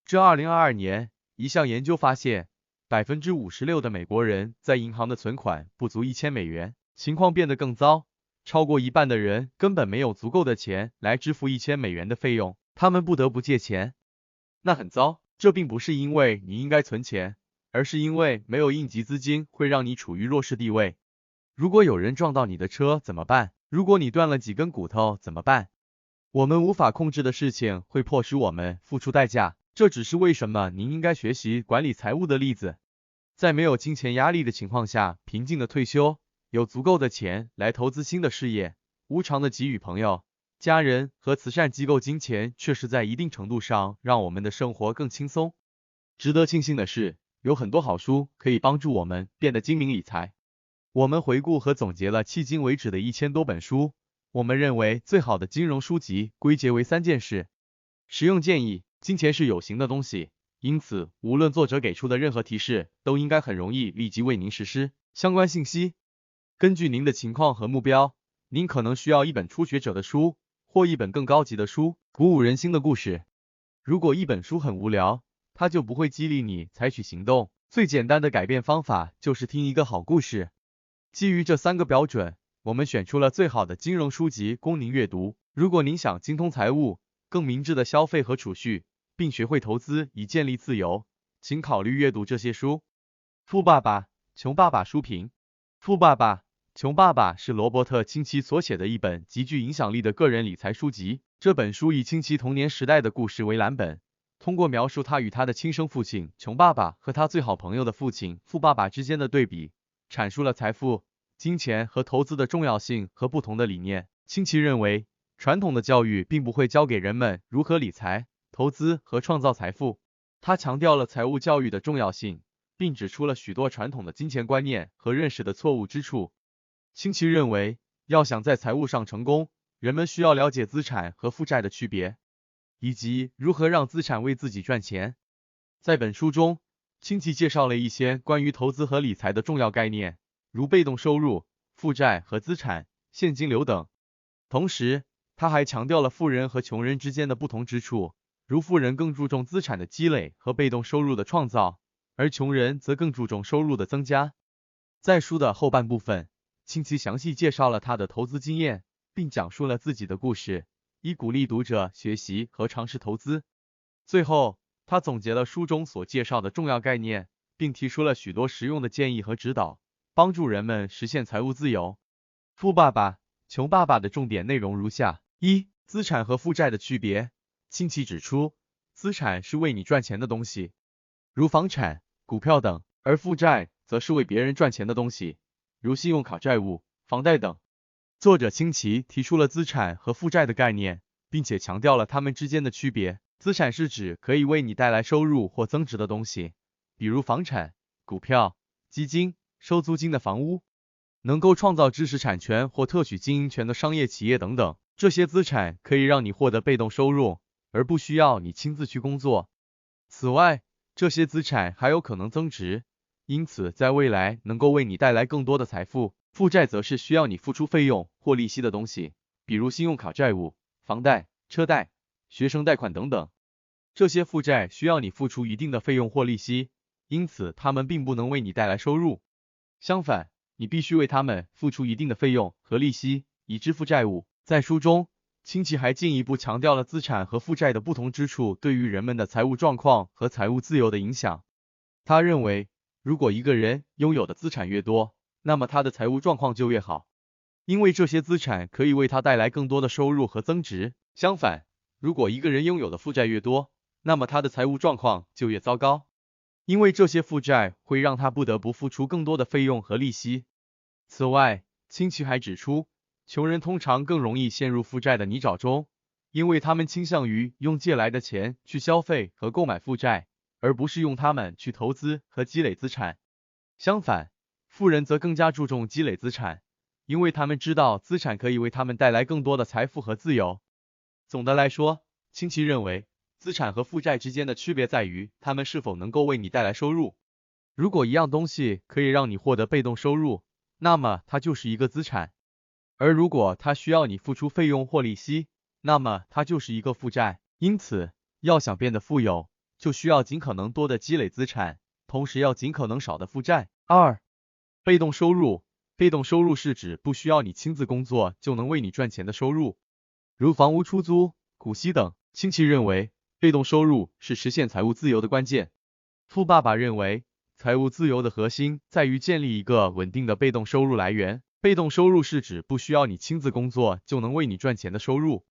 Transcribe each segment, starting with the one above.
这2022年，一项研究发现，56%的美国人在银行的存款不足$1000，情况变得更糟，超过一半的人根本没有足够的钱来支付$1000的费用，他们不得不借钱。那很糟，这并不是因为你应该存钱，而是因为没有应急资金会让你处于弱势地位。如果有人撞到你的车怎么办？如果你断了几根骨头怎么办？我们无法控制的事情会迫使我们付出代价，这只是为什么您应该学习管理财务的例子。在没有金钱压力的情况下，平静的退休，有足够的钱来投资新的事业，无偿的给予朋友、家人和慈善机构金钱，确实在一定程度上让我们的生活更轻松。值得庆幸的是，有很多好书可以帮助我们变得精明理财。我们回顾和总结了迄今为止的1000多本书，我们认为最好的金融书籍归结为3件事。实用建议：金钱是有形的东西，因此无论作者给出的任何提示，都应该很容易立即为您实施。相关信息：根据您的情况和目标，您可能需要一本初学者的书，或一本更高级的书，鼓舞人心的故事。如果一本书很无聊，它就不会激励你采取行动。最简单的改变方法就是听一个好故事。基于这3个标准，我们选出了最好的金融书籍供您阅读。如果您想精通财务，更明智的消费和储蓄，并学会投资以建立自由，请考虑阅读这些书。富爸爸穷爸爸书评。富爸爸穷爸爸是罗伯特清崎所写的一本极具影响力的个人理财书籍。这本书以清崎童年时代的故事为蓝本，通过描述他与他的亲生父亲穷爸爸和他最好朋友的父亲富爸爸之间的对比，阐述了财富、金钱和投资的重要性和不同的理念。清崎认为，传统的教育并不会教给人们如何理财、投资和创造财富。他强调了财务教育的重要性，并指出了许多传统的金钱观念和认识的错误之处。清崎认为，要想在财务上成功，人们需要了解资产和负债的区别，以及如何让资产为自己赚钱。在本书中，清崎介绍了一些关于投资和理财的重要概念，如被动收入、负债和资产、现金流等。同时，他还强调了富人和穷人之间的不同之处，如富人更注重资产的积累和被动收入的创造，而穷人则更注重收入的增加。在书的后半部分，清崎详细介绍了他的投资经验，并讲述了自己的故事，以鼓励读者学习和尝试投资。最后，他总结了书中所介绍的重要概念，并提出了许多实用的建议和指导，帮助人们实现财务自由。富爸爸穷爸爸的重点内容如下： 1. 资产和负债的区别。清崎指出，资产是为你赚钱的东西，如房产、股票等，而负债则是为别人赚钱的东西，如信用卡债务、房贷等。作者清崎提出了资产和负债的概念，并且强调了它们之间的区别。资产是指可以为你带来收入或增值的东西，比如房产、股票、基金、收租金的房屋，能够创造知识产权或特许经营权的商业企业等等。这些资产可以让你获得被动收入，而不需要你亲自去工作。此外，这些资产还有可能增值，因此在未来能够为你带来更多的财富。负债则是需要你付出费用或利息的东西，比如信用卡债务、房贷、车贷、学生贷款等等。这些负债需要你付出一定的费用或利息，因此它们并不能为你带来收入。相反，你必须为它们付出一定的费用和利息，以支付债务。在书中，清崎还进一步强调了资产和负债的不同之处对于人们的财务状况和财务自由的影响。他认为，如果一个人拥有的资产越多，那么他的财务状况就越好，因为这些资产可以为他带来更多的收入和增值。相反，如果一个人拥有的负债越多，那么他的财务状况就越糟糕，因为这些负债会让他不得不付出更多的费用和利息。此外，清崎还指出，穷人通常更容易陷入负债的泥沼中，因为他们倾向于用借来的钱去消费和购买负债，而不是用它们去投资和积累资产。相反，富人则更加注重积累资产，因为他们知道资产可以为他们带来更多的财富和自由。总的来说，清崎认为，资产和负债之间的区别在于它们是否能够为你带来收入。如果一样东西可以让你获得被动收入，那么它就是一个资产；而如果它需要你付出费用或利息，那么它就是一个负债。因此，要想变得富有，就需要尽可能多的积累资产，同时要尽可能少的负债。2. 被动收入。被动收入是指不需要你亲自工作就能为你赚钱的收入，如房屋出租、股息等。亲戚认为，被动收入是实现财务自由的关键。富爸爸认为，财务自由的核心在于建立一个稳定的被动收入来源。被动收入是指不需要你亲自工作就能为你赚钱的收入，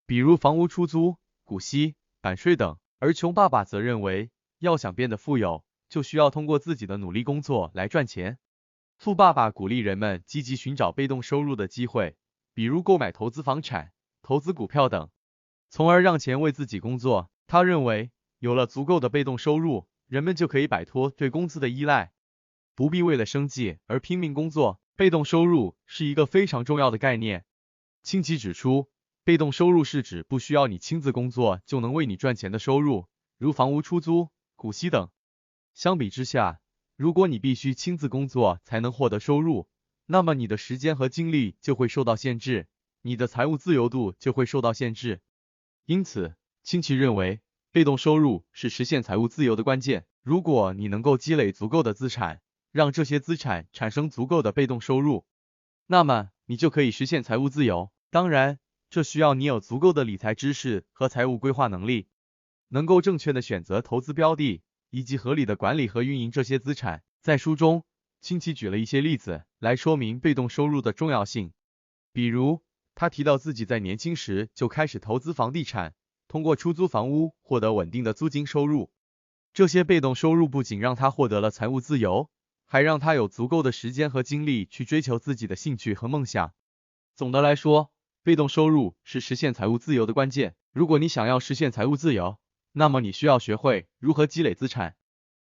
比如房屋出租、股息、版税等。而穷爸爸则认为，要想变得富有，就需要通过自己的努力工作来赚钱。富爸爸鼓励人们积极寻找被动收入的机会，比如购买投资房产、投资股票等，从而让钱为自己工作。他认为，有了足够的被动收入，人们就可以摆脱对工资的依赖，不必为了生计而拼命工作。被动收入是一个非常重要的概念。亲戚指出，被动收入是指不需要你亲自工作就能为你赚钱的收入，如房屋出租、股息等。相比之下，如果你必须亲自工作才能获得收入，那么你的时间和精力就会受到限制，你的财务自由度就会受到限制。因此，亲戚认为，被动收入是实现财务自由的关键。如果你能够积累足够的资产，让这些资产产生足够的被动收入，那么你就可以实现财务自由。当然，这需要你有足够的理财知识和财务规划能力，能够正确的选择投资标的，以及合理的管理和运营这些资产。在书中，亲戚举了一些例子来说明被动收入的重要性。比如，他提到自己在年轻时就开始投资房地产，通过出租房屋获得稳定的租金收入。这些被动收入不仅让他获得了财务自由，还让他有足够的时间和精力去追求自己的兴趣和梦想。总的来说，被动收入是实现财务自由的关键。如果你想要实现财务自由，那么你需要学会如何积累资产，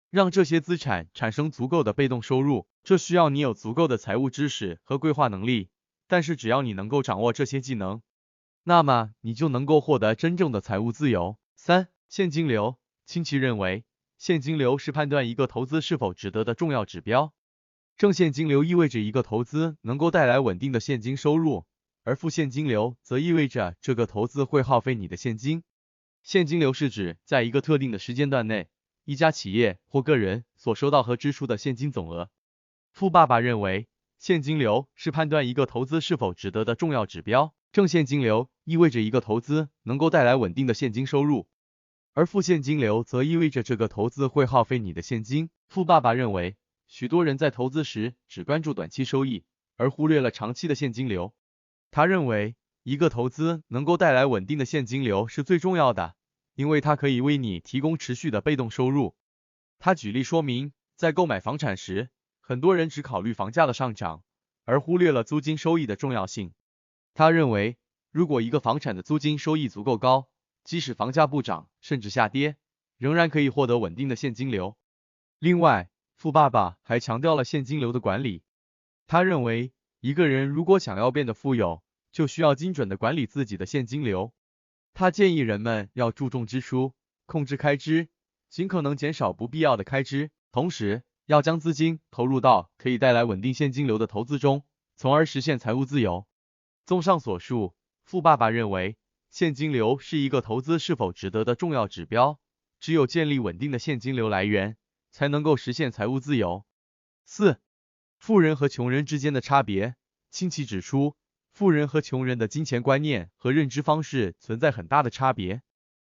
让这些资产产生足够的被动收入。这需要你有足够的财务知识和规划能力，但是只要你能够掌握这些技能，那么你就能够获得真正的财务自由。3. 现金流。亲戚认为，现金流是判断一个投资是否值得的重要指标。正现金流意味着一个投资能够带来稳定的现金收入，而负现金流则意味着这个投资会耗费你的现金。现金流是指在一个特定的时间段内，一家企业或个人所收到和支出的现金总额。富爸爸认为，现金流是判断一个投资是否值得的重要指标。正现金流意味着一个投资能够带来稳定的现金收入，而负现金流则意味着这个投资会耗费你的现金。富爸爸认为，许多人在投资时只关注短期收益，而忽略了长期的现金流。他认为，一个投资能够带来稳定的现金流是最重要的，因为它可以为你提供持续的被动收入。他举例说明，在购买房产时，很多人只考虑房价的上涨，而忽略了租金收益的重要性。他认为，如果一个房产的租金收益足够高，即使房价不涨甚至下跌，仍然可以获得稳定的现金流。另外，富爸爸还强调了现金流的管理。他认为，一个人如果想要变得富有，就需要精准的管理自己的现金流。他建议人们要注重支出，控制开支，尽可能减少不必要的开支，同时要将资金投入到可以带来稳定现金流的投资中，从而实现财务自由。综上所述，富爸爸认为，现金流是一个投资是否值得的重要指标，只有建立稳定的现金流来源，才能够实现财务自由。4. 富人和穷人之间的差别。亲戚指出，富人和穷人的金钱观念和认知方式存在很大的差别。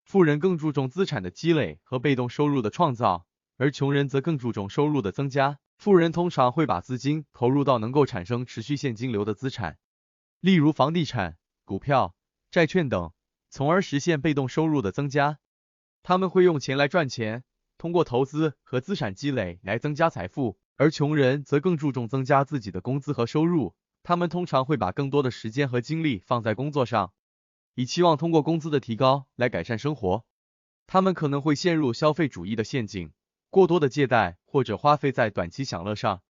富人更注重资产的积累和被动收入的创造，而穷人则更注重收入的增加。富人通常会把资金投入到能够产生持续现金流的资产，例如房地产、股票、债券等，从而实现被动收入的增加。他们会用钱来赚钱，通过投资和资产积累来增加财富，而穷人则更注重增加自己的工资和收入。他们通常会把更多的时间和精力放在工作上，以期望通过工资的提高来改善生活。他们可能会陷入消费主义的陷阱，过多的借贷或者花费在短期享乐上，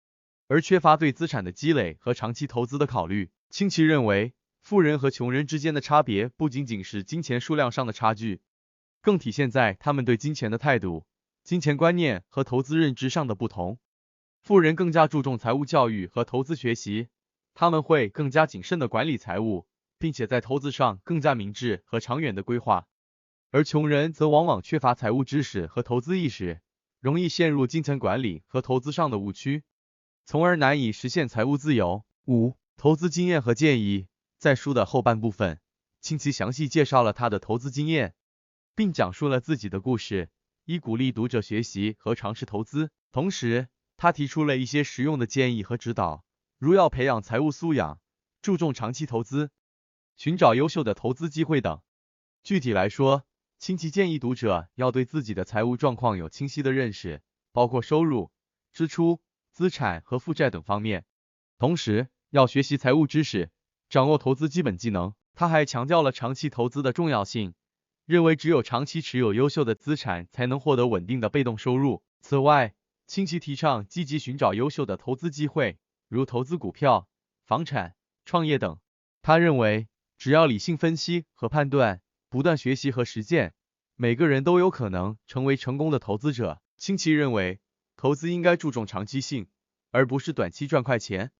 而缺乏对资产的积累和长期投资的考虑。亲戚认为，富人和穷人之间的差别不仅仅是金钱数量上的差距，更体现在他们对金钱的态度、金钱观念和投资认知上的不同。富人更加注重财务教育和投资学习，他们会更加谨慎地管理财务，并且在投资上更加明智和长远的规划。而穷人则往往缺乏财务知识和投资意识，容易陷入金钱管理和投资上的误区，从而难以实现财务自由。5、投资经验和建议。在书的后半部分，清崎详细介绍了他的投资经验，并讲述了自己的故事，以鼓励读者学习和尝试投资。同时，他提出了一些实用的建议和指导，如要培养财务素养、注重长期投资、寻找优秀的投资机会等。具体来说，清崎建议读者要对自己的财务状况有清晰的认识，包括收入、支出、资产和负债等方面。同时，要学习财务知识，掌握投资基本技能。他还强调了长期投资的重要性，认为只有长期持有优秀的资产，才能获得稳定的被动收入。此外，清崎提倡积极寻找优秀的投资机会，如投资股票、房产、创业等。他认为，只要理性分析和判断，不断学习和实践，每个人都有可能成为成功的投资者。清崎认为，投资应该注重长期性，而不是短期赚快钱。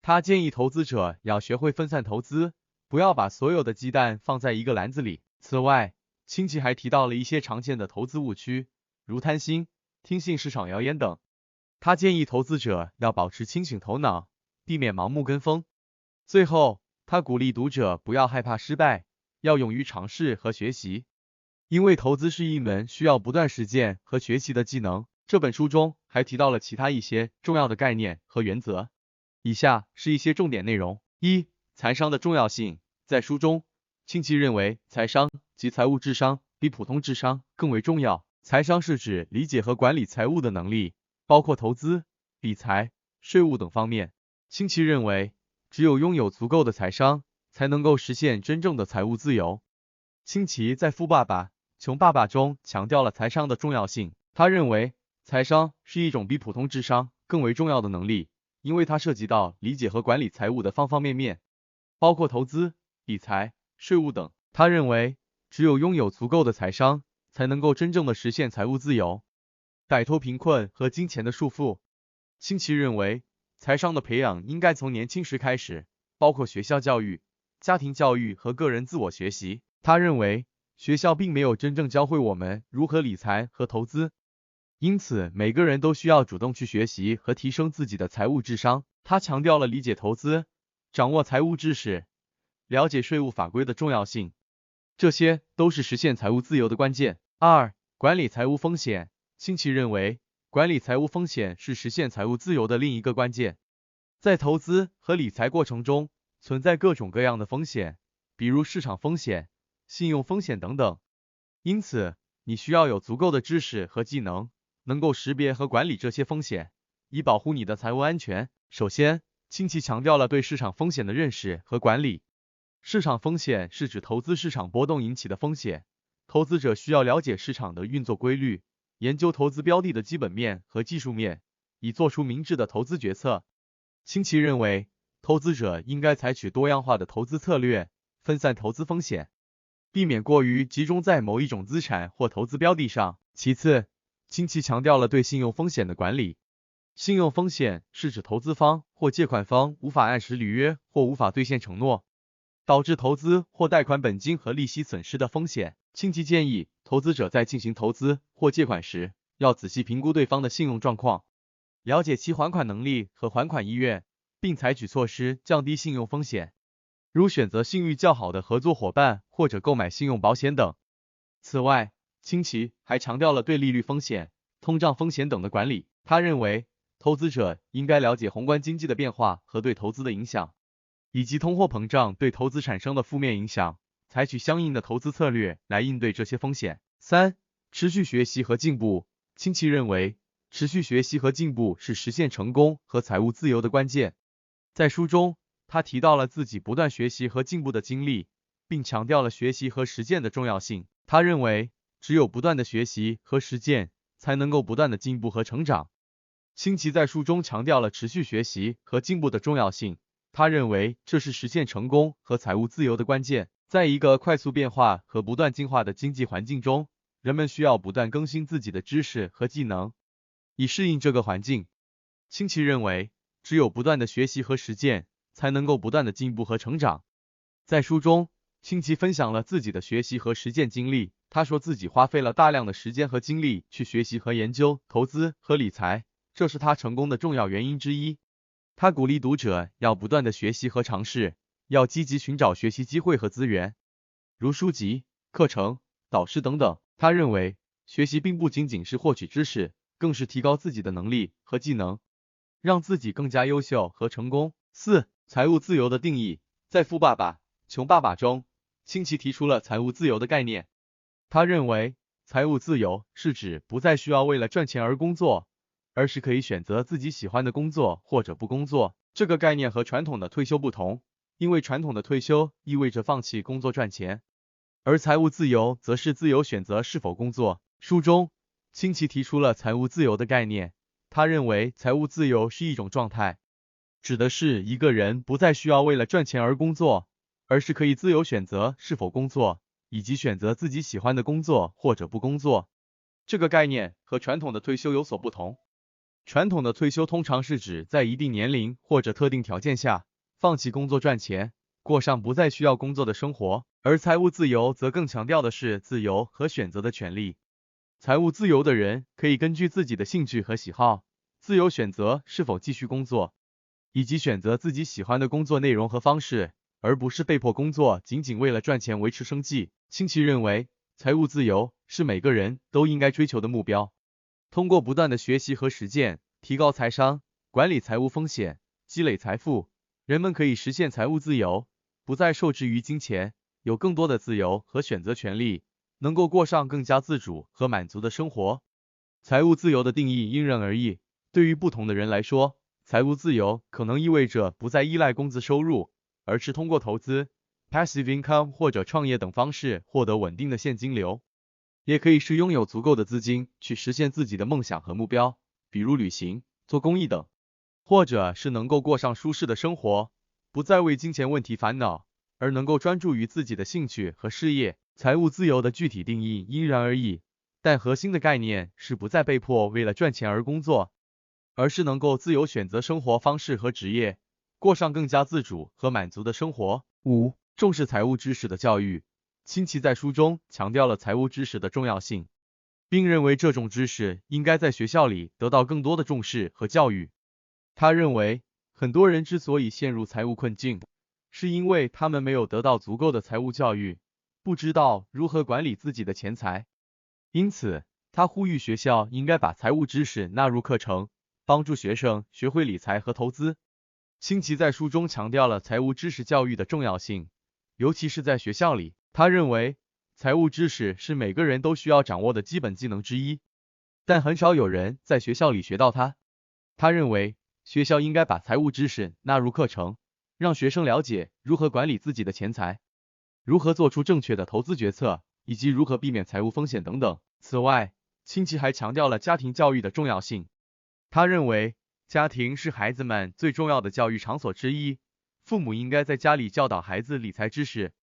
他建议投资者要学会分散投资，不要把所有的鸡蛋放在一个篮子里。此外，清崎还提到了一些常见的投资误区，如贪心、听信市场谣言等。他建议投资者要保持清醒头脑，避免盲目跟风。最后，他鼓励读者不要害怕失败，要勇于尝试和学习，因为投资是一门需要不断实践和学习的技能。这本书中还提到了其他一些重要的概念和原则。以下是一些重点内容。1、财商的重要性。在书中，清崎认为财商及财务智商比普通智商更为重要。财商是指理解和管理财务的能力，包括投资、理财、税务等方面。清崎认为，只有拥有足够的财商，才能够实现真正的财务自由。清崎在《富爸爸穷爸爸》中强调了财商的重要性。他认为，财商是一种比普通智商更为重要的能力，因为它涉及到理解和管理财务的方方面面，包括投资、理财、税务等。他认为，只有拥有足够的财商，才能够真正的实现财务自由，摆脱贫困和金钱的束缚。清崎认为，财商的培养应该从年轻时开始，包括学校教育、家庭教育和个人自我学习。他认为，学校并没有真正教会我们如何理财和投资，因此每个人都需要主动去学习和提升自己的财务智商。他强调了理解投资、掌握财务知识、了解税务法规的重要性，这些都是实现财务自由的关键。2、管理财务风险。清崎认为，管理财务风险是实现财务自由的另一个关键。在投资和理财过程中，存在各种各样的风险，比如市场风险、信用风险等等。因此，你需要有足够的知识和技能，能够识别和管理这些风险，以保护你的财务安全。首先，清崎强调了对市场风险的认识和管理。市场风险是指投资市场波动引起的风险，投资者需要了解市场的运作规律，研究投资标的的基本面和技术面，以做出明智的投资决策。清崎认为，投资者应该采取多样化的投资策略，分散投资风险，避免过于集中在某一种资产或投资标的上。其次，清崎强调了对信用风险的管理。信用风险是指投资方或借款方无法按时履约或无法兑现承诺，导致投资或贷款本金和利息损失的风险。清崎建议投资者在进行投资或借款时，要仔细评估对方的信用状况，了解其还款能力和还款意愿，并采取措施降低信用风险，如选择信誉较好的合作伙伴或者购买信用保险等。此外，清崎还强调了对利率风险、通胀风险等的管理。他认为，投资者应该了解宏观经济的变化和对投资的影响，以及通货膨胀对投资产生的负面影响，采取相应的投资策略来应对这些风险。3、持续学习和进步。清崎认为，持续学习和进步是实现成功和财务自由的关键。在书中，他提到了自己不断学习和进步的经历，并强调了学习和实践的重要性。他认为，只有不断的学习和实践，才能够不断的进步和成长。清崎在书中强调了持续学习和进步的重要性，他认为这是实现成功和财务自由的关键。在一个快速变化和不断进化的经济环境中，人们需要不断更新自己的知识和技能，以适应这个环境。清崎认为，只有不断的学习和实践，才能够不断的进步和成长。在书中，清崎分享了自己的学习和实践经历，他说自己花费了大量的时间和精力去学习和研究投资和理财，这是他成功的重要原因之一。他鼓励读者要不断的学习和尝试，要积极寻找学习机会和资源，如书籍、课程、导师等等。他认为，学习并不仅仅是获取知识，更是提高自己的能力和技能，让自己更加优秀和成功。4. 财务自由的定义。在《富爸爸穷爸爸》中，清崎提出了财务自由的概念。他认为，财务自由是指不再需要为了赚钱而工作，而是可以选择自己喜欢的工作或者不工作。这个概念和传统的退休不同，因为传统的退休意味着放弃工作赚钱，而财务自由则是自由选择是否工作。书中，清崎提出了财务自由的概念。他认为财务自由是一种状态，指的是一个人不再需要为了赚钱而工作，而是可以自由选择是否工作，以及选择自己喜欢的工作或者不工作。这个概念和传统的退休有所不同。传统的退休通常是指在一定年龄或者特定条件下，放弃工作赚钱，过上不再需要工作的生活，而财务自由则更强调的是自由和选择的权利。财务自由的人可以根据自己的兴趣和喜好，自由选择是否继续工作，以及选择自己喜欢的工作内容和方式，而不是被迫工作仅仅为了赚钱维持生计。清崎认为，财务自由是每个人都应该追求的目标。通过不断的学习和实践，提高财商，管理财务风险，积累财富，人们可以实现财务自由，不再受制于金钱，有更多的自由和选择权利，能够过上更加自主和满足的生活。财务自由的定义因人而异，对于不同的人来说，财务自由可能意味着不再依赖工资收入，而是通过投资、passive income 或者创业等方式获得稳定的现金流。也可以是拥有足够的资金去实现自己的梦想和目标，比如旅行、做公益等，或者是能够过上舒适的生活，不再为金钱问题烦恼，而能够专注于自己的兴趣和事业。财务自由的具体定义因人而异，但核心的概念是不再被迫为了赚钱而工作，而是能够自由选择生活方式和职业，过上更加自主和满足的生活。5. 重视财务知识的教育。清崎在书中强调了财务知识的重要性，并认为这种知识应该在学校里得到更多的重视和教育。他认为，很多人之所以陷入财务困境，是因为他们没有得到足够的财务教育，不知道如何管理自己的钱财。因此，他呼吁学校应该把财务知识纳入课程，帮助学生学会理财和投资。清崎在书中强调了财务知识教育的重要性，尤其是在学校里。他认为，财务知识是每个人都需要掌握的基本技能之一，但很少有人在学校里学到它。他认为，学校应该把财务知识纳入课程，让学生了解如何管理自己的钱财，如何做出正确的投资决策，以及如何避免财务风险等等。此外，清崎还强调了家庭教育的重要性。他认为，家庭是孩子们最重要的教育场所之一，父母应该在家里教导孩子理财知识，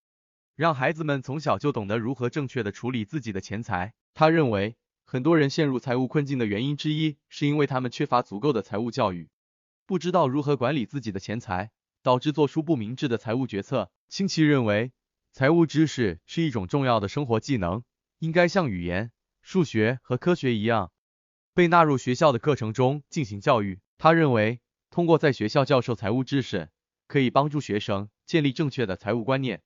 让孩子们从小就懂得如何正确的处理自己的钱财。他认为，很多人陷入财务困境的原因之一，是因为他们缺乏足够的财务教育，不知道如何管理自己的钱财，导致做出不明智的财务决策。清崎认为，财务知识是一种重要的生活技能，应该像语言、数学和科学一样，被纳入学校的课程中进行教育。他认为，通过在学校教授财务知识，可以帮助学生建立正确的财务观念，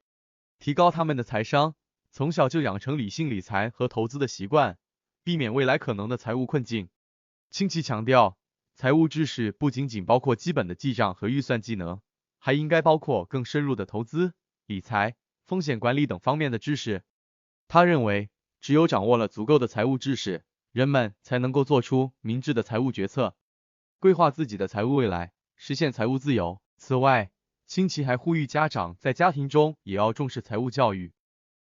提高他们的财商，从小就养成理性理财和投资的习惯，避免未来可能的财务困境。清崎强调，财务知识不仅仅包括基本的记账和预算技能，还应该包括更深入的投资、理财、风险管理等方面的知识。他认为，只有掌握了足够的财务知识，人们才能够做出明智的财务决策，规划自己的财务未来，实现财务自由。此外，清崎还呼吁家长在家庭中也要重视财务教育，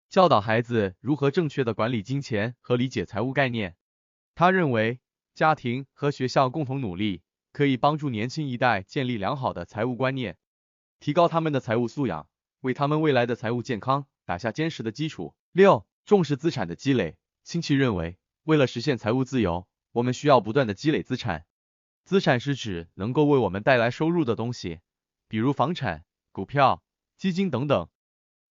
教导孩子如何正确的管理金钱和理解财务概念。他认为，家庭和学校共同努力，可以帮助年轻一代建立良好的财务观念，提高他们的财务素养，为他们未来的财务健康打下坚实的基础。6. 重视资产的积累。清崎认为，为了实现财务自由，我们需要不断的积累资产。资产是指能够为我们带来收入的东西，比如房产、股票、基金等等。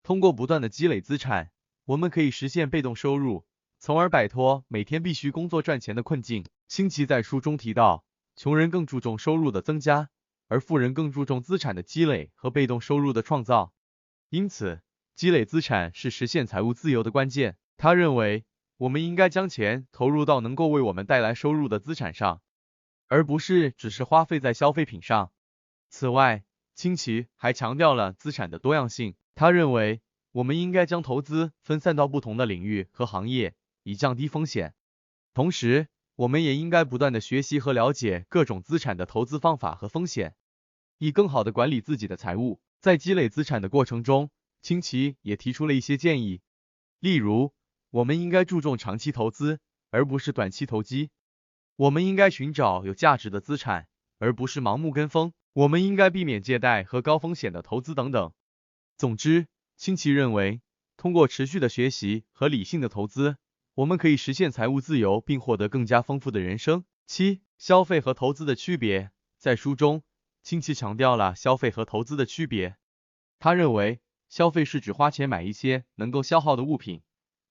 通过不断的积累资产，我们可以实现被动收入，从而摆脱每天必须工作赚钱的困境。清奇在书中提到，穷人更注重收入的增加，而富人更注重资产的积累和被动收入的创造。因此，积累资产是实现财务自由的关键。他认为，我们应该将钱投入到能够为我们带来收入的资产上，而不是只是花费在消费品上。此外，清奇还强调了资产的多样性。他认为，我们应该将投资分散到不同的领域和行业，以降低风险。同时，我们也应该不断的学习和了解各种资产的投资方法和风险，以更好的管理自己的财务。在积累资产的过程中，清奇也提出了一些建议，例如，我们应该注重长期投资，而不是短期投机。我们应该寻找有价值的资产，而不是盲目跟风。我们应该避免借贷和高风险的投资等等。总之，清奇认为，通过持续的学习和理性的投资，我们可以实现财务自由并获得更加丰富的人生。7. 消费和投资的区别。在书中，清奇强调了消费和投资的区别。他认为，消费是指花钱买一些能够消耗的物品，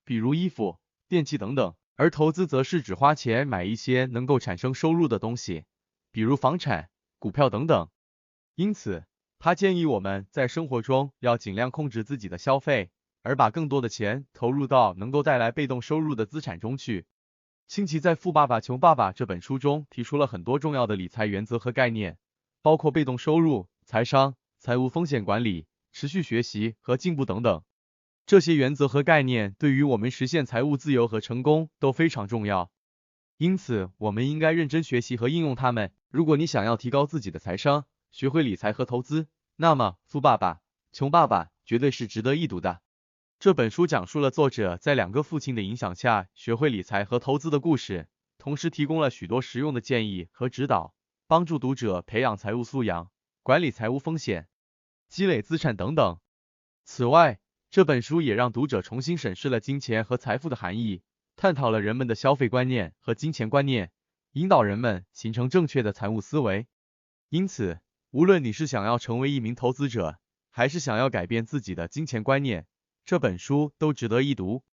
比如衣服、电器等等，而投资则是指花钱买一些能够产生收入的东西，比如房产、股票等等。因此，他建议我们在生活中要尽量控制自己的消费，而把更多的钱投入到能够带来被动收入的资产中去。清奇在《富爸爸穷爸爸》这本书中提出了很多重要的理财原则和概念，包括被动收入、财商、财务风险管理、持续学习和进步等等。这些原则和概念对于我们实现财务自由和成功都非常重要，因此我们应该认真学习和应用它们。如果你想要提高自己的财商，学会理财和投资，那么《富爸爸穷爸爸》绝对是值得一读的。这本书讲述了作者在2个父亲的影响下学会理财和投资的故事，同时提供了许多实用的建议和指导，帮助读者培养财务素养，管理财务风险，积累资产等等。此外，这本书也让读者重新审视了金钱和财富的含义，探讨了人们的消费观念和金钱观念，引导人们形成正确的财务思维。因此，无论你是想要成为一名投资者，还是想要改变自己的金钱观念，这本书都值得一读。